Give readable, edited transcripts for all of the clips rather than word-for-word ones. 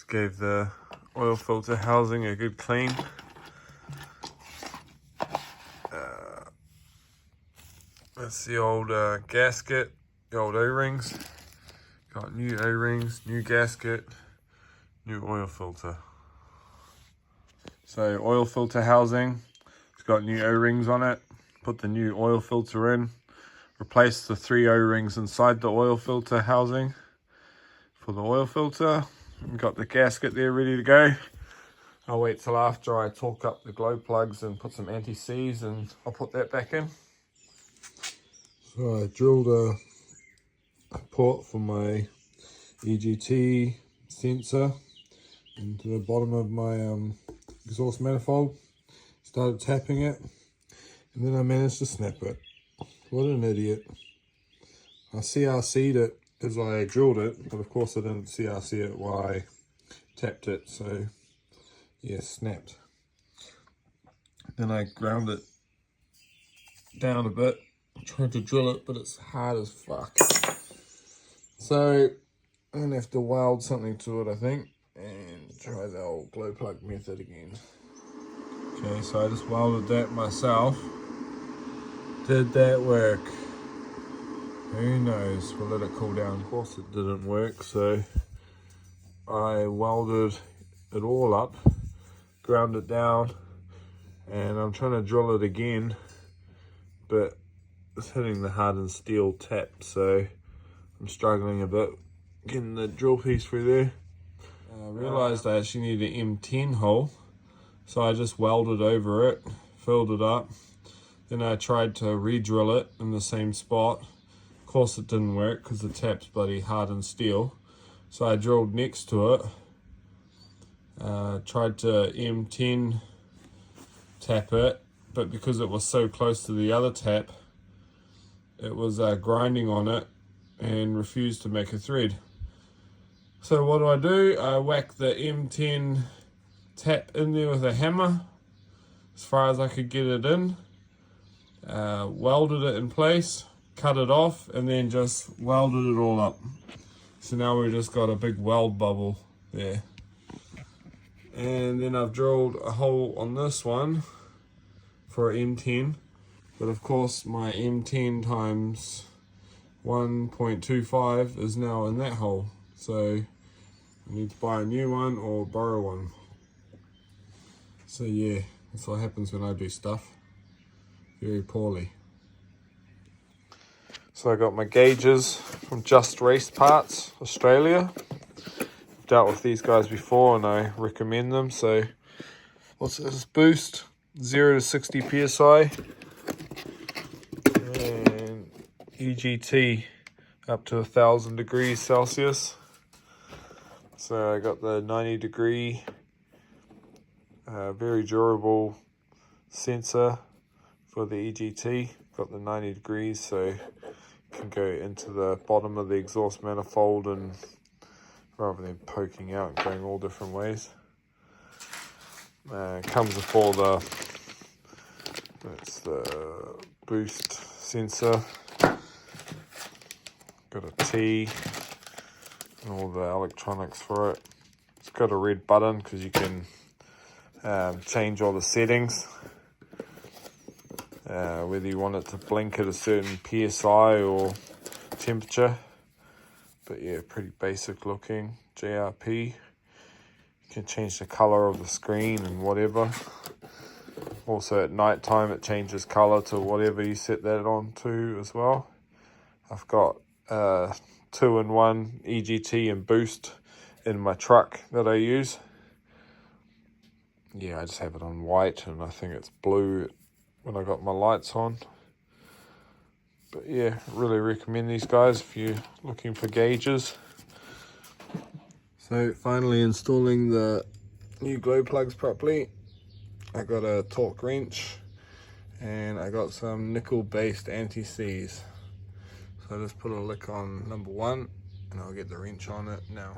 Just gave the oil filter housing a good clean. That's the old gasket, the old O-rings. Got new O-rings, new gasket, new oil filter. So oil filter housing, it's got new O-rings on it. Put the new oil filter in. Replace the 3 O-rings inside the oil filter housing for the oil filter. Got the gasket there ready to go. I'll wait till after I torque up the glow plugs and put some anti-seize, and I'll put that back in. So I drilled a port for my EGT sensor into the bottom of my exhaust manifold. Started tapping it, and then I managed to snap it. What an idiot. I CRC'd it as I drilled it, but of course I didn't CRC it while I tapped it, so yeah, snapped. Then I ground it down a bit, tried to drill it, but it's hard as fuck. So I'm gonna have to weld something to it, I think, and try the old glow plug method again. Okay, so I just welded that myself. Did that work? Who knows? We'll let it cool down. Of course it didn't work, so I welded it all up, ground it down, and I'm trying to drill it again, but it's hitting the hardened steel tap, so I'm struggling a bit getting the drill piece through there. I realized I actually need an M10 hole, so I just welded over it, filled it up. Then I tried to re-drill it in the same spot. Of course it didn't work because the tap's bloody hardened steel. So I drilled next to it. Tried to M10 tap it, but because it was so close to the other tap, it was grinding on it and refused to make a thread. So what do? I whack the M10 tap in there with a hammer as far as I could get it in, welded it in place, cut it off, and then just welded it all up. So now we've just got a big weld bubble there. And then I've drilled a hole on this one for M10, but of course my M10 times 1.25 is now in that hole, so I need to buy a new one or borrow one. So yeah, that's what happens when I do stuff very poorly. So I got my gauges from Just Race Parts Australia. I've dealt with these guys before and I recommend them. So what's this? Boost 0 to 60 psi and EGT up to 1000 degrees Celsius. So I got the 90 degree very durable sensor for the EGT. Got the 90 degrees, so you can go into the bottom of the exhaust manifold and rather than poking out and going all different ways. Comes with all that's the boost sensor. Got a T and all the electronics for it. It's got a red button because you can change all the settings. Whether you want it to blink at a certain PSI or temperature. But yeah, pretty basic looking JRP. You can change the color of the screen and whatever. Also at night time it changes color to whatever you set that on to as well. I've got 2-in-1 EGT and boost in my truck that I use. Yeah, I just have it on white and I think it's blue when I got my lights on. But yeah, really recommend these guys if you're looking for gauges. So finally installing the new glow plugs properly. I got a torque wrench and I got some nickel based anti-seize. So I just put a lick on number 1 and I'll get the wrench on it now.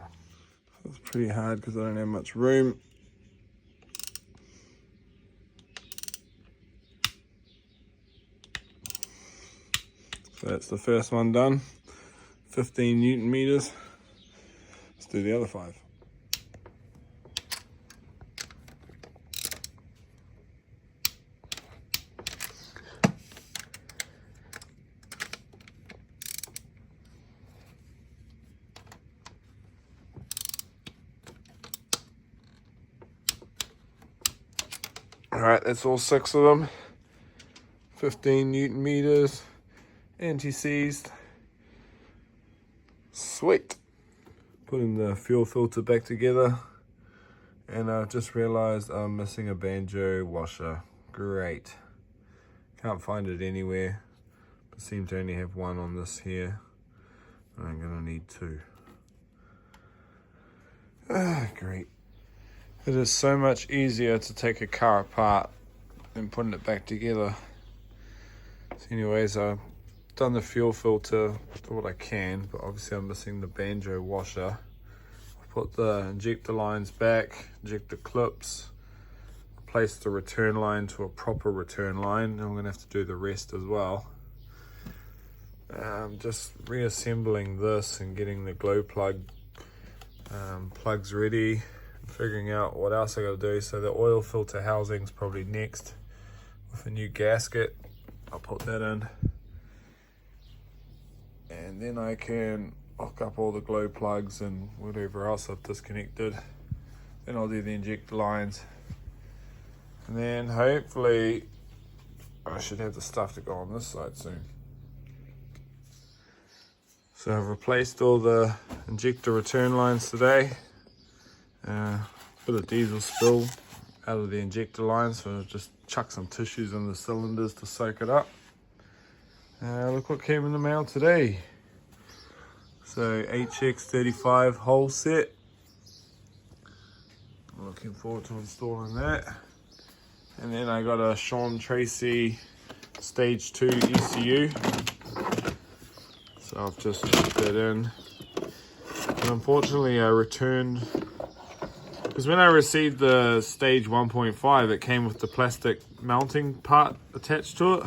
It's pretty hard because I don't have much room. So that's the first one done, 15 Newton meters. Let's do the other 5. Alright, that's all 6 of them. 15 Newton meters, anti-seized. Sweet. Putting the fuel filter back together, and I just realized I'm missing a banjo washer. Great. Can't find it anywhere, but seem to only have one on this here. I'm gonna need 2. Great. It is so much easier to take a car apart than putting it back together. So anyways, I've done the fuel filter to what I can, but obviously I'm missing the banjo washer. I put the injector lines back, injector clips, replace the return line to a proper return line, and I'm going to have to do the rest as well. Just reassembling this and getting the glow plug plugs ready, figuring out what else I got to do. So the oil filter housing's probably next with a new gasket. I'll put that in, and then I can hook up all the glow plugs and whatever else I've disconnected. Then I'll do the injector lines, and then hopefully I should have the stuff to go on this side soon. So I've replaced all the injector return lines today. Bit of diesel spill out of the injector lines, so I've just chuck some tissues in the cylinders to soak it up. Look what came in the mail today. So HX35 whole set. I'm looking forward to installing that. And then I got a Sean Tracy stage 2 ECU. So I've just put that in. And unfortunately I returned, because when I received the stage 1.5, it came with the plastic mounting part attached to it.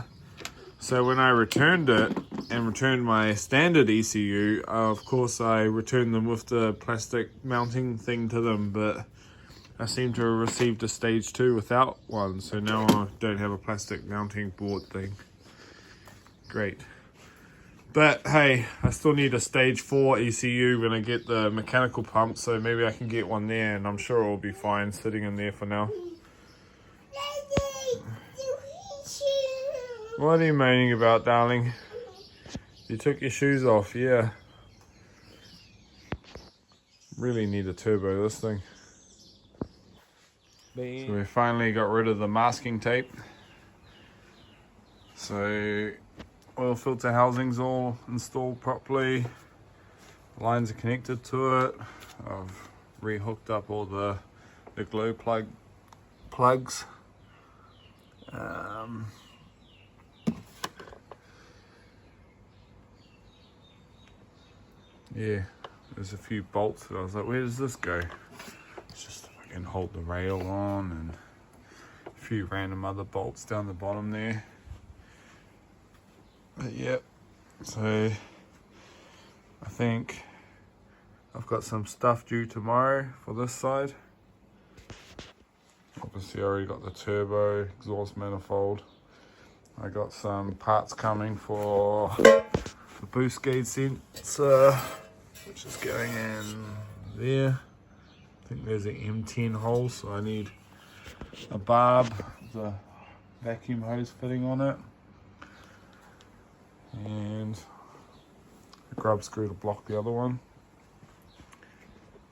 So when I returned it and returned my standard ECU, of course I returned them with the plastic mounting thing to them, but I seem to have received a stage 2 without one, so now I don't have a plastic mounting board thing. Great. But hey, I still need a stage 4 ECU when I get the mechanical pump, so maybe I can get one there, and I'm sure it'll be fine sitting in there for now. What are you moaning about, darling? You took your shoes off, yeah. Really need a turbo, this thing. So we finally got rid of the masking tape. So oil filter housing's all installed properly. Lines are connected to it. I've re-hooked up all the glow plugs. Yeah, there's a few bolts that I was like, where does this go? It's just so I can hold the rail on, and a few random other bolts down the bottom there. But yep, so I think I've got some stuff due tomorrow for this side. Obviously I already got the turbo, exhaust manifold. I got some parts coming for the boost gauge sensor, which is going in there. I think there's an M10 hole, so I need a barb, the vacuum hose fitting on it, and a grub screw to block the other one.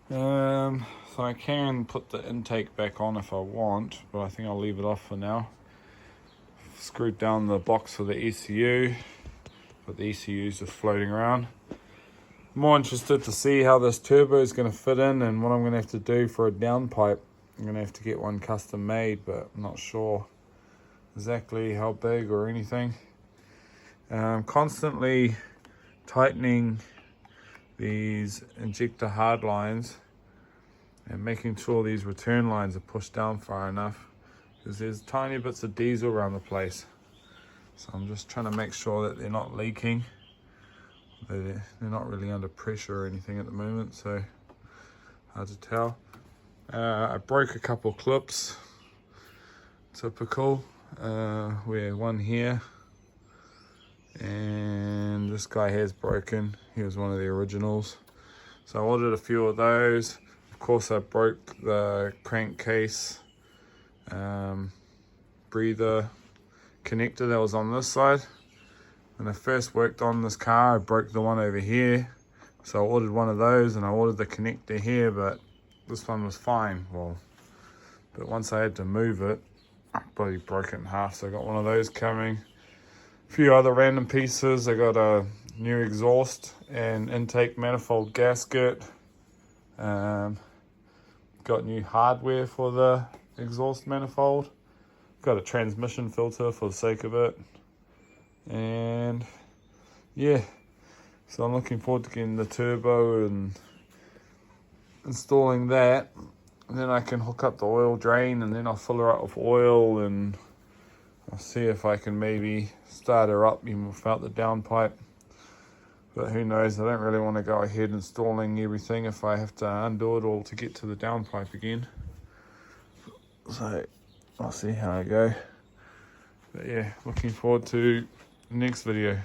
So I can put the intake back on if I want, but I think I'll leave it off for now. Screwed down the box for the ECU, but the ECU is just floating around. More interested to see how this turbo is going to fit in and what I'm going to have to do for a downpipe. I'm going to have to get one custom made, but I'm not sure exactly how big or anything. I'm constantly tightening these injector hard lines and making sure these return lines are pushed down far enough, because there's tiny bits of diesel around the place. So I'm just trying to make sure that they're not leaking. They're not really under pressure or anything at the moment, so hard to tell. I broke a couple clips, typical. Where one here, and this guy has broken. He was one of the originals, so I ordered a few of those. Of course I broke the crankcase breather connector that was on this side. When I first worked on this car, I broke the one over here, so I ordered one of those, and I ordered the connector here, but this one was fine. Well, but once I had to move it, I bloody broke it in half, so I got one of those coming. A few other random pieces. I got a new exhaust and intake manifold gasket. Got new hardware for the exhaust manifold. Got a transmission filter for the sake of it. And yeah, so I'm looking forward to getting the turbo and installing that. And then I can hook up the oil drain, and then I'll fill her up with oil, and I'll see if I can maybe start her up even without the downpipe. But who knows, I don't really want to go ahead installing everything if I have to undo it all to get to the downpipe again. So I'll see how I go. But yeah, looking forward to the next video.